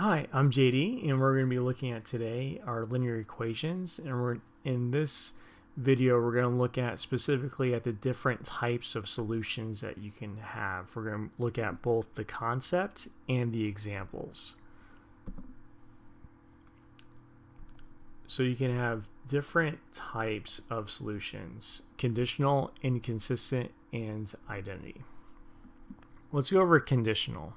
Hi, I'm JD, and we're going to be looking at today our linear equations, and in this video we're going to look at specifically at the different types of solutions that you can have. We're going to look at both the concept and the examples. So you can have different types of solutions: conditional, inconsistent, and identity. Let's go over conditional.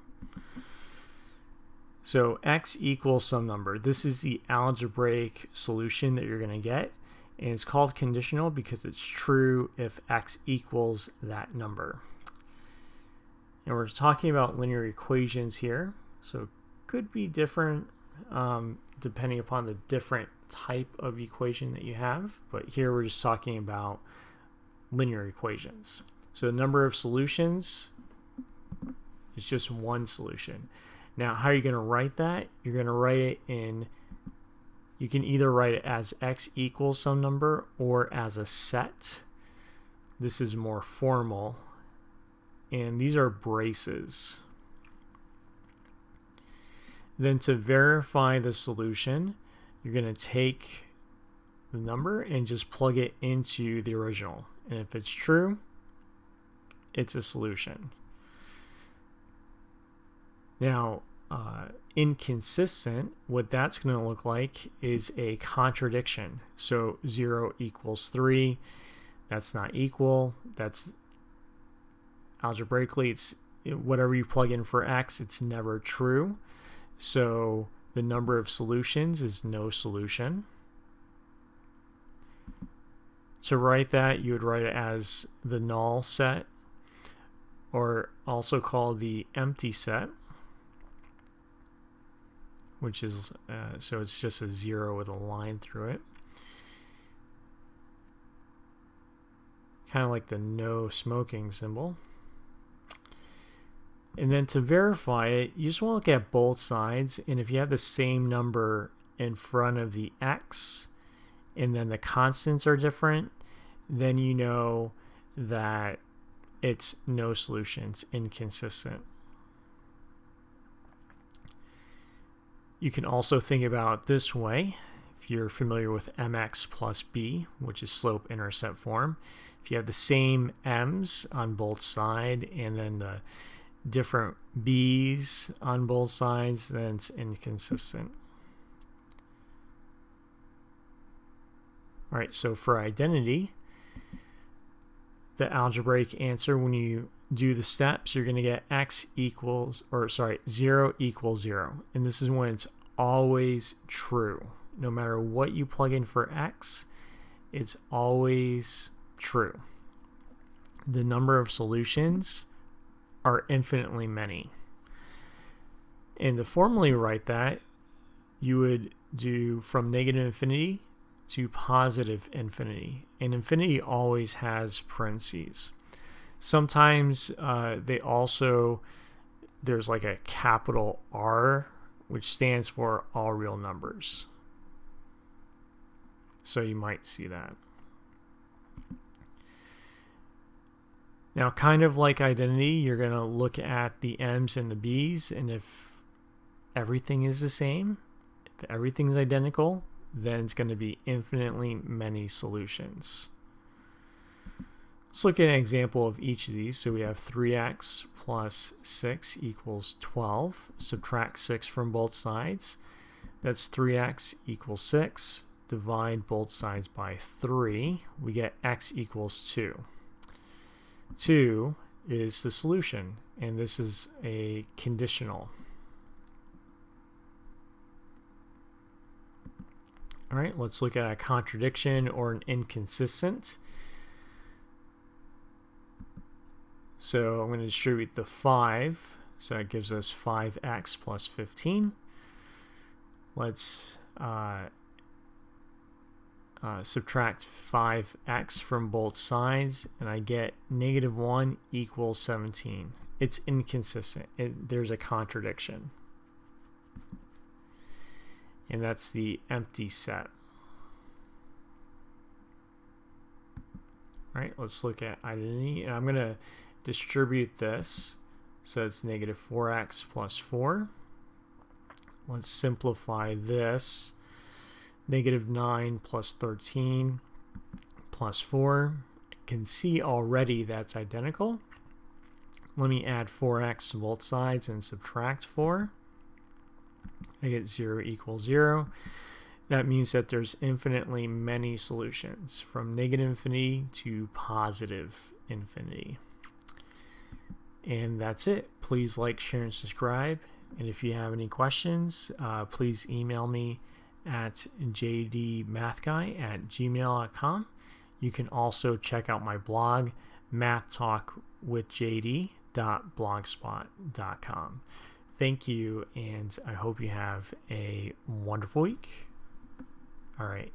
So x equals some number. This is the algebraic solution that you're going to get, and it's called conditional because it's true if x equals that number. And we're talking about linear equations here, so it could be different depending upon the different type of equation that you have, but here we're just talking about linear equations. So the number of solutions is just one solution. Now, how are you going to write that? You're going to write it in, you can either write it as x equals some number or as a set. This is more formal. And these are braces. Then to verify the solution, you're going to take the number and just plug it into the original. And if it's true, it's a solution. Now, inconsistent, what that's going to look like is a contradiction. So 0 equals 3, that's not equal. That's algebraically, it's whatever you plug in for x, it's never true. So the number of solutions is no solution. To write that, you would write it as the null set, or also called the empty set, which is, so it's just a 0 with a line through it. Kind of like the no smoking symbol. And then to verify it, you just want to look at both sides, and if you have the same number in front of the x, and then the constants are different, then you know that it's no solutions, inconsistent. You can also think about it this way. If you're familiar with mx plus b, which is slope-intercept form, if you have the same m's on both sides and then the different b's on both sides, then it's inconsistent. All right, so for identity, the algebraic answer, when you do the steps, you're going to get x equals, or sorry, 0 equals 0. And this is when it's always true. No matter what you plug in for x, it's always true. The number of solutions are infinitely many. And to formally write that, you would do from negative infinity to positive infinity. And infinity always has parentheses. Sometimes there's like a capital R, which stands for all real numbers. So you might see that. Now, kind of like identity, you're going to look at the m's and the b's, and if everything is the same, if everything's identical, then it's going to be infinitely many solutions. Let's look at an example of each of these. So we have 3x plus 6 equals 12. Subtract 6 from both sides. That's 3x equals 6. Divide both sides by 3. We get x equals 2. 2 is the solution, and this is a conditional. All right, let's look at a contradiction or an inconsistent. So I'm going to distribute the 5, so that gives us 5x plus 15. Let's subtract 5x from both sides, and I get negative 1 equals 17. It's inconsistent. There's a contradiction. And that's the empty set. All right, let's look at identity. And I'm going to distribute this, so it's negative 4x plus 4. let's simplify this. -9 plus 13 plus 4. I can see already that's identical. Let me add 4x to both sides and subtract 4. I get 0 equals 0. That means that there's infinitely many solutions, from -infinity to positive infinity. And that's it. Please like, share, and subscribe. And if you have any questions, please email me at jdmathguy@gmail.com. You can also check out my blog, mathtalkwithjd.blogspot.com. Thank you, and I hope you have a wonderful week. All right.